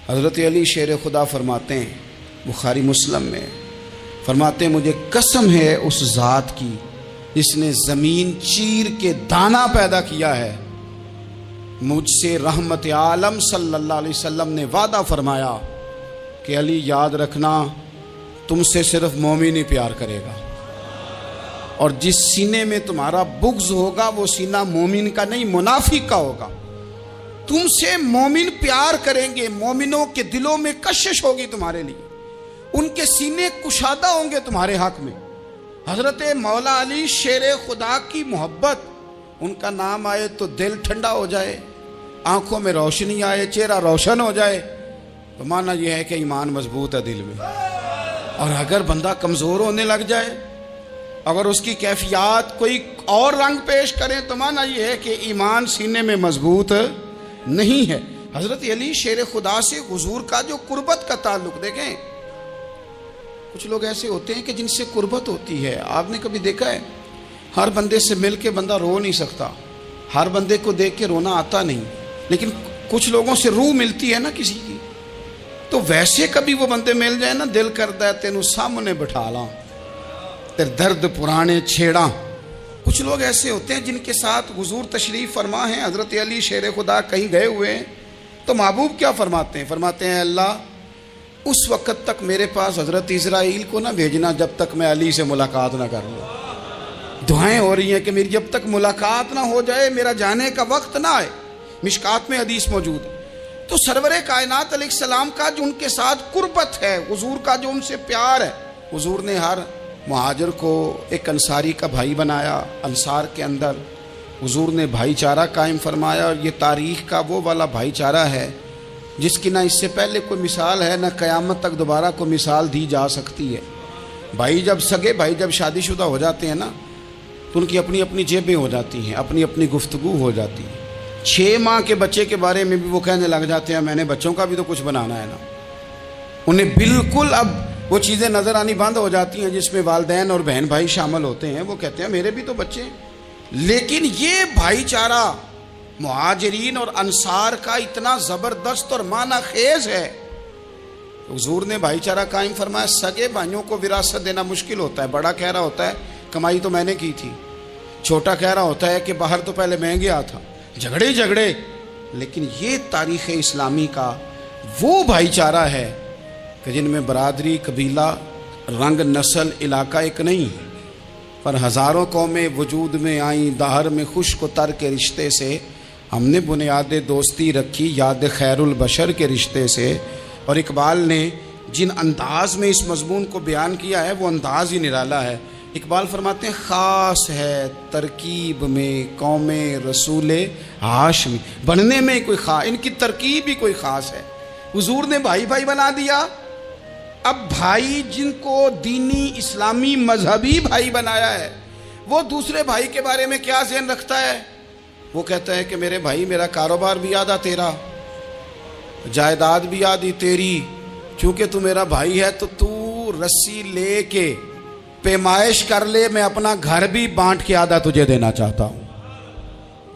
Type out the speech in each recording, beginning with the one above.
حضرت علی شیر خدا فرماتے ہیں بخاری مسلم میں، فرماتے ہیں مجھے قسم ہے اس ذات کی جس نے زمین چیر کے دانہ پیدا کیا ہے، مجھ سے رحمت عالم صلی اللہ علیہ وسلم نے وعدہ فرمایا کہ علی یاد رکھنا تم سے صرف مومن ہی پیار کرے گا، اور جس سینے میں تمہارا بغض ہوگا وہ سینہ مومن کا نہیں منافق کا ہوگا۔ تم سے مومن پیار کریں گے، مومنوں کے دلوں میں کشش ہوگی تمہارے لیے، ان کے سینے کشادہ ہوں گے تمہارے حق میں۔ حضرت مولا علی شیر خدا کی محبت، ان کا نام آئے تو دل ٹھنڈا ہو جائے، آنکھوں میں روشنی آئے، چہرہ روشن ہو جائے، تو معنی یہ ہے کہ ایمان مضبوط ہے دل میں۔ اور اگر بندہ کمزور ہونے لگ جائے، اگر اس کی کیفیات کوئی اور رنگ پیش کریں، تو معنی یہ ہے کہ ایمان سینے میں مضبوط نہیں ہے۔ حضرت علی شیر خدا سے حضور کا جو قربت کا تعلق، دیکھیں کچھ لوگ ایسے ہوتے ہیں کہ جن سے قربت ہوتی ہے، آپ نے کبھی دیکھا ہے ہر بندے سے مل کے بندہ رو نہیں سکتا، ہر بندے کو دیکھ کے رونا آتا نہیں، لیکن کچھ لوگوں سے روح ملتی ہے نا کسی کی، تو ویسے کبھی وہ بندے مل جائے نا، دل کرتا ہے تینوں سامنے بٹھا لاں، تیرے درد پرانے چھیڑاں۔ کچھ لوگ ایسے ہوتے ہیں جن کے ساتھ حضور تشریف فرما ہیں، حضرت علی شیر خدا کہیں گئے ہوئے ہیں، تو محبوب کیا فرماتے ہیں؟ فرماتے ہیں اللہ اس وقت تک میرے پاس حضرت اسرائیل کو نہ بھیجنا جب تک میں علی سے ملاقات نہ کر لوں۔ دعائیں ہو رہی ہیں کہ میری جب تک ملاقات نہ ہو جائے، میرا جانے کا وقت نہ آئے۔ مشکات میں حدیث موجود ہے۔ تو سرور کائنات علیہ السلام کا جو ان کے ساتھ قربت ہے، حضور کا جو ان سے پیار ہے، حضور نے ہر مہاجر کو ایک انصاری کا بھائی بنایا، انصار کے اندر حضور نے بھائی چارہ قائم فرمایا، اور یہ تاریخ کا وہ والا بھائی چارہ ہے جس کی نہ اس سے پہلے کوئی مثال ہے، نہ قیامت تک دوبارہ کوئی مثال دی جا سکتی ہے۔ بھائی جب سگے بھائی جب شادی شدہ ہو جاتے ہیں نا، تو ان کی اپنی اپنی جیبیں ہو جاتی ہیں، اپنی اپنی گفتگو ہو جاتی ہے۔ 6 ماہ کے بچے کے بارے میں بھی وہ کہنے لگ جاتے ہیں میں نے بچوں کا بھی تو کچھ بنانا ہے نا۔ انہیں بالکل اب وہ چیزیں نظر آنی بند ہو جاتی ہیں جس میں والدین اور بہن بھائی شامل ہوتے ہیں۔ وہ کہتے ہیں میرے بھی تو بچے ہیں۔ لیکن یہ بھائی چارہ مہاجرین اور انصار کا اتنا زبردست اور معنی خیز ہے، حضور نے بھائی چارہ قائم فرمایا۔ سگے بھائیوں کو وراثت دینا مشکل ہوتا ہے، بڑا کہہ رہا ہوتا ہے کمائی تو میں نے کی تھی، چھوٹا کہہ رہا ہوتا ہے کہ باہر تو پہلے میں گیا تھا، جھگڑے۔ لیکن یہ تاریخ اسلامی کا وہ بھائی چارہ ہے کہ جن میں برادری، قبیلہ، رنگ، نسل، علاقہ ایک نہیں، پر ہزاروں قومیں وجود میں آئیں، دہر میں خشک و تر کے رشتے سے ہم نے بنیاد دوستی رکھی، یاد خیر البشر کے رشتے سے۔ اور اقبال نے جن انداز میں اس مضمون کو بیان کیا ہے وہ انداز ہی نرالا ہے۔ اقبال فرماتے ہیں خاص ہے ترکیب میں قوم رسول ہاشمی، بننے میں کوئی خاص، ان کی ترکیب ہی کوئی خاص ہے۔ حضور نے بھائی بھائی بنا دیا۔ اب بھائی جن کو دینی اسلامی مذہبی بھائی بنایا ہے، وہ دوسرے بھائی کے بارے میں کیا ذہن رکھتا ہے؟ وہ کہتا ہے کہ میرے بھائی میرا کاروبار بھی آدھا تیرا، جائیداد بھی آدھی تیری، چونکہ تو میرا بھائی ہے تو تو رسی لے کے پیمائش کر لے، میں اپنا گھر بھی بانٹ کے آدھا تجھے دینا چاہتا ہوں۔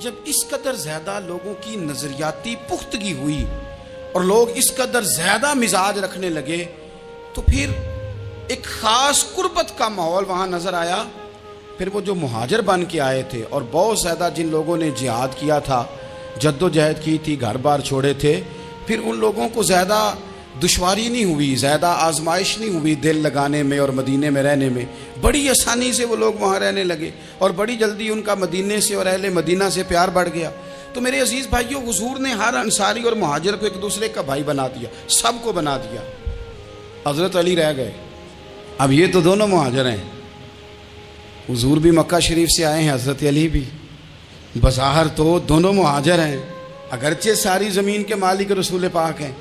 جب اس قدر زیادہ لوگوں کی نظریاتی پختگی ہوئی اور لوگ اس قدر زیادہ مزاج رکھنے لگے، تو پھر ایک خاص قربت کا ماحول وہاں نظر آیا۔ پھر وہ جو مہاجر بن کے آئے تھے اور بہت زیادہ جن لوگوں نے جہاد کیا تھا، جد و جہد کی تھی، گھر بار چھوڑے تھے، پھر ان لوگوں کو زیادہ دشواری نہیں ہوئی، زیادہ آزمائش نہیں ہوئی دل لگانے میں اور مدینے میں رہنے میں۔ بڑی آسانی سے وہ لوگ وہاں رہنے لگے، اور بڑی جلدی ان کا مدینے سے اور اہل مدینہ سے پیار بڑھ گیا۔ تو میرے عزیز بھائیوں، حضور نے ہر انصاری اور مہاجر کو ایک دوسرے کا بھائی بنا دیا، سب کو بنا دیا۔ حضرت علی رہ گئے۔ اب یہ تو دونوں مہاجر ہیں، حضور بھی مکہ شریف سے آئے ہیں، حضرت علی بھی، بظاہر تو دونوں مہاجر ہیں، اگرچہ ساری زمین کے مالک رسول پاک ہیں،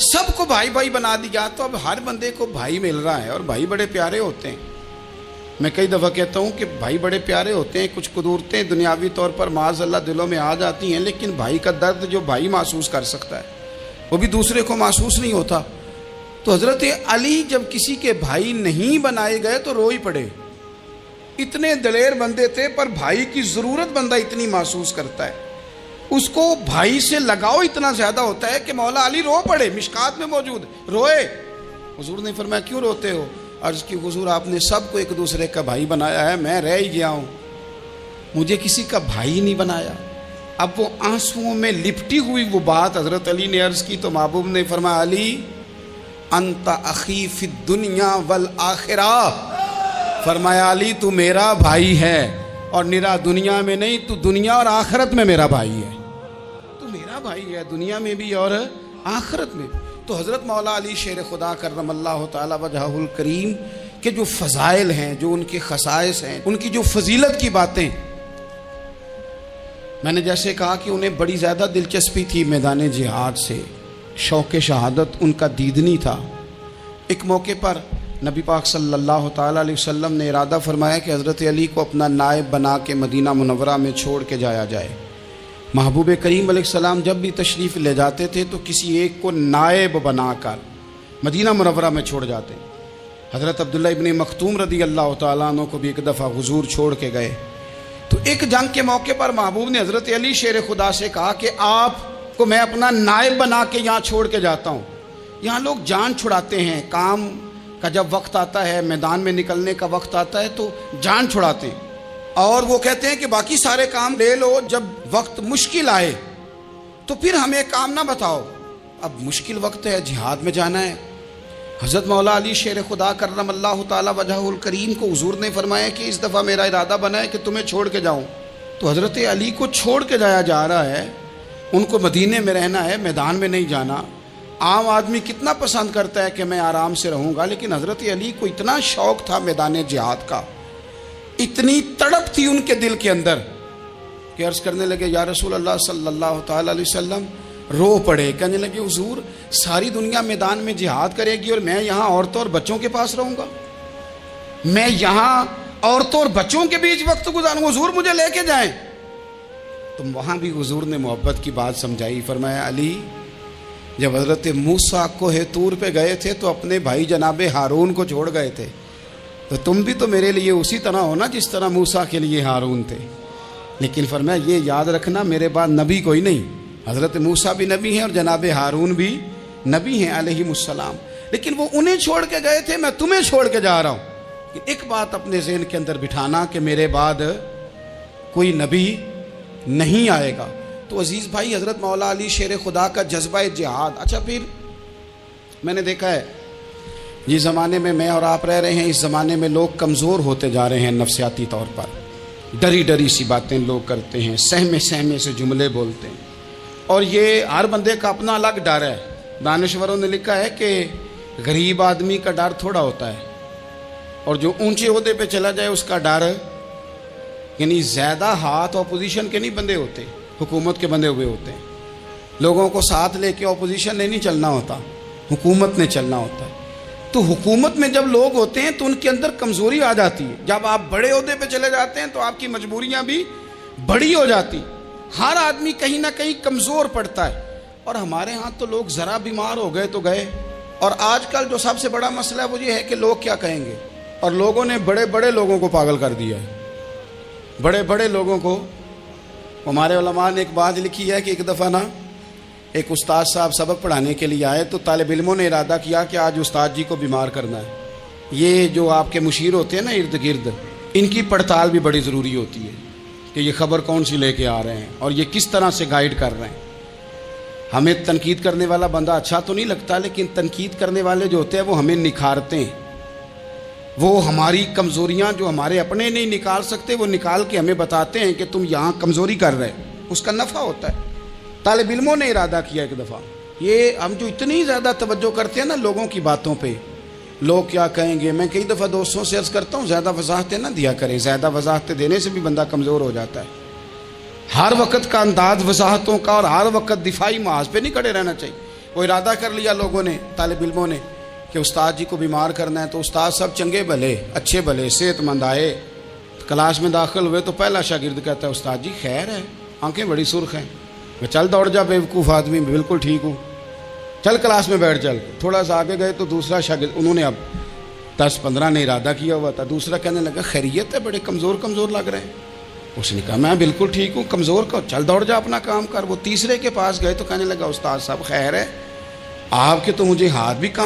سب کو بھائی بھائی بنا دیا۔ تو اب ہر بندے کو بھائی مل رہا ہے، اور بھائی بڑے پیارے ہوتے ہیں۔ میں کئی دفعہ کہتا ہوں کہ بھائی بڑے پیارے ہوتے ہیں، کچھ قدورتیں دنیاوی طور پر معاذ اللہ دلوں میں آ جاتی ہیں، لیکن بھائی کا درد جو بھائی محسوس کر سکتا ہے وہ بھی دوسرے کو محسوس نہیں ہوتا۔ تو حضرت علی جب کسی کے بھائی نہیں بنائے گئے تو رو ہی پڑے۔ اتنے دلیر بندے تھے، پر بھائی کی ضرورت بندہ اتنی محسوس کرتا ہے۔ اس کو بھائی سے لگاؤ اتنا زیادہ ہوتا ہے کہ مولا علی رو پڑے، مشکات میں موجود روئے۔ حضور نے فرمایا کیوں روتے ہو؟ عرض کی حضور آپ نے سب کو ایک دوسرے کا بھائی بنایا ہے، میں رہ ہی گیا ہوں، مجھے کسی کا بھائی نہیں بنایا۔ اب وہ آنسوؤں میں لپٹی ہوئی وہ بات حضرت علی نے عرض کی تو محبوب نے فرمایا علی انت اخی فی الدنیا والآخرہ، فرمایا علی تو میرا بھائی ہے، اور نرا دنیا میں نہیں، تو دنیا اور آخرت میں میرا بھائی ہے، تو میرا بھائی ہے دنیا میں بھی اور آخرت میں بھی۔ تو حضرت مولا علی شیر خدا کرم اللہ تعالی وجہہ الکریم کے جو فضائل ہیں، جو ان کے خصائص ہیں، ان کی جو فضیلت کی باتیں، میں نے جیسے کہا کہ انہیں بڑی زیادہ دلچسپی تھی میدان جہاد سے، شوق شہادت ان کا دیدنی تھا۔ ایک موقع پر نبی پاک صلی اللہ تعالیٰ علیہ وسلم نے ارادہ فرمایا کہ حضرت علی کو اپنا نائب بنا کے مدینہ منورہ میں چھوڑ کے جایا جائے۔ محبوب کریم علیہ السلام جب بھی تشریف لے جاتے تھے تو کسی ایک کو نائب بنا کر مدینہ منورہ میں چھوڑ جاتے۔ حضرت عبداللہ ابن مختوم رضی اللہ تعالیٰ عنہ کو بھی ایک دفعہ حضور چھوڑ کے گئے، تو ایک جنگ کے موقع پر محبوب نے حضرت علی شیر خدا سے کہا کہ آپ کو میں اپنا نائب بنا کے یہاں چھوڑ کے جاتا ہوں۔ یہاں لوگ جان چھڑاتے ہیں، کام کا جب وقت آتا ہے، میدان میں نکلنے کا وقت آتا ہے تو جان چھڑاتے ہیں، اور وہ کہتے ہیں کہ باقی سارے کام لے لو، جب وقت مشکل آئے تو پھر ہمیں کام نہ بتاؤ۔ اب مشکل وقت ہے، جہاد میں جانا ہے۔ حضرت مولا علی شیر خدا کرم اللہ تعالی وجہہ الکریم کو حضور نے فرمایا کہ اس دفعہ میرا ارادہ بنا ہے کہ تمہیں چھوڑ کے جاؤں۔ تو حضرت علی کو چھوڑ کے جایا جا رہا ہے، ان کو مدینے میں رہنا ہے، میدان میں نہیں جانا۔ عام آدمی کتنا پسند کرتا ہے کہ میں آرام سے رہوں گا، لیکن حضرت علی کو اتنا شوق تھا میدان جہاد کا، اتنی تڑپ تھی ان کے دل کے اندر کہ عرض کرنے لگے یا رسول اللہ صلی اللہ تعالی علیہ وسلم، رو پڑے، کہنے لگے حضور ساری دنیا میدان میں جہاد کرے گی اور میں یہاں عورتوں اور بچوں کے پاس رہوں گا، میں یہاں عورتوں اور بچوں کے بیچ وقت گزاروں، حضور مجھے لے کے جائیں۔ تو وہاں بھی حضور نے محبت کی بات سمجھائی، فرمایا علی جب حضرت موسیٰ کوہ طور پہ گئے تھے تو اپنے بھائی جناب ہارون کو چھوڑ گئے تھے، تو تم بھی تو میرے لیے اسی طرح ہونا جس طرح موسیٰ کے لیے ہارون تھے، لیکن فرمایا یہ یاد رکھنا میرے بعد نبی کوئی نہیں، حضرت موسیٰ بھی نبی ہیں اور جناب ہارون بھی نبی ہیں علیہم السلام، لیکن وہ انہیں چھوڑ کے گئے تھے، میں تمہیں چھوڑ کے جا رہا ہوں۔ ایک بات اپنے ذہن کے اندر بٹھانا کہ میرے بعد کوئی نبی نہیں آئے گا۔ تو عزیز بھائی حضرت مولا علی شیر خدا کا جذبہ جہاد۔ اچھا پھر میں نے دیکھا ہے جس زمانے میں میں اور آپ رہ رہے ہیں، اس زمانے میں لوگ کمزور ہوتے جا رہے ہیں نفسیاتی طور پر، ڈری ڈری سی باتیں لوگ کرتے ہیں، سہمے سہمے سے جملے بولتے ہیں، اور یہ ہر بندے کا اپنا الگ ڈر ہے۔ دانشوروں نے لکھا ہے کہ غریب آدمی کا ڈر تھوڑا ہوتا ہے، اور جو اونچے عہدے پہ چلا جائے اس کا ڈر، یعنی زیادہ ہاتھ اپوزیشن کے نہیں بندے ہوتے، حکومت کے بندے ہوئے ہوتے ہیں۔ لوگوں کو ساتھ لے کے اپوزیشن نے نہیں چلنا ہوتا، حکومت نے چلنا ہوتا ہے۔ تو حکومت میں جب لوگ ہوتے ہیں تو ان کے اندر کمزوری آ جاتی ہے، جب آپ بڑے عہدے پہ چلے جاتے ہیں تو آپ کی مجبوریاں بھی بڑی ہو جاتی، ہر آدمی کہیں نہ کہیں کمزور پڑتا ہے۔ اور ہمارے ہاں تو لوگ ذرا بیمار ہو گئے تو گئے، اور آج کل جو سب سے بڑا مسئلہ ہے وہ یہ ہے کہ لوگ کیا کہیں گے، اور لوگوں نے بڑے بڑے لوگوں کو پاگل کر دیا ہے، بڑے بڑے لوگوں کو۔ ہمارے علماء نے ایک بات لکھی ہے کہ ایک دفعہ نا ایک استاد صاحب سبق پڑھانے کے لیے آئے تو طالب علموں نے ارادہ کیا کہ آج استاد جی کو بیمار کرنا ہے۔ یہ جو آپ کے مشیر ہوتے ہیں نا ارد گرد، ان کی پڑتال بھی بڑی ضروری ہوتی ہے کہ یہ خبر کون سی لے کے آ رہے ہیں اور یہ کس طرح سے گائیڈ کر رہے ہیں۔ ہمیں تنقید کرنے والا بندہ اچھا تو نہیں لگتا، لیکن تنقید کرنے والے جو ہوتے ہیں وہ ہمیں نکھارتے ہیں، وہ ہماری کمزوریاں جو ہمارے اپنے نہیں نکال سکتے وہ نکال کے ہمیں بتاتے ہیں کہ تم یہاں کمزوری کر رہے، اس کا نفع ہوتا ہے۔ طالب علموں نے ارادہ کیا ایک دفعہ، یہ ہم جو اتنی زیادہ توجہ کرتے ہیں نا لوگوں کی باتوں پہ، لوگ کیا کہیں گے، میں کئی دفعہ دوستوں سے عرض کرتا ہوں زیادہ وضاحتیں نہ دیا کریں، زیادہ وضاحتیں دینے سے بھی بندہ کمزور ہو جاتا ہے۔ ہر وقت کا انداز وضاحتوں کا اور ہر وقت دفاعی محاذ پہ نہیں کھڑے رہنا چاہیے۔ وہ ارادہ کر لیا لوگوں نے، طالب علموں نے، کہ استاد جی کو بیمار کرنا ہے، تو استاد سب چنگے بھلے اچھے بھلے صحت مند آئے، کلاس میں داخل ہوئے تو پہلا شاگرد کہتا ہے استاد جی خیر ہے، آنکھیں بڑی سرخ ہیں۔ میں چل دوڑ جا بیوقوف آدمی، بالکل ٹھیک ہوں، چل کلاس میں بیٹھ چل۔ تھوڑا سا آگے گئے تو دوسرا شاگرد، انہوں نے اب 10-15 نے ارادہ کیا ہوا تھا، دوسرا کہنے لگا خیریت ہے، بڑے کمزور کمزور لگ رہے ہیں۔ اس نے کہا میں بالکل ٹھیک ہوں، کمزور کا چل دوڑ جا اپنا کام کر۔ وہ تیسرے کے پاس گئے تو کہنے لگا استاد صاحب خیر ہے، آپ کے تو مجھے ہاتھ بھی کام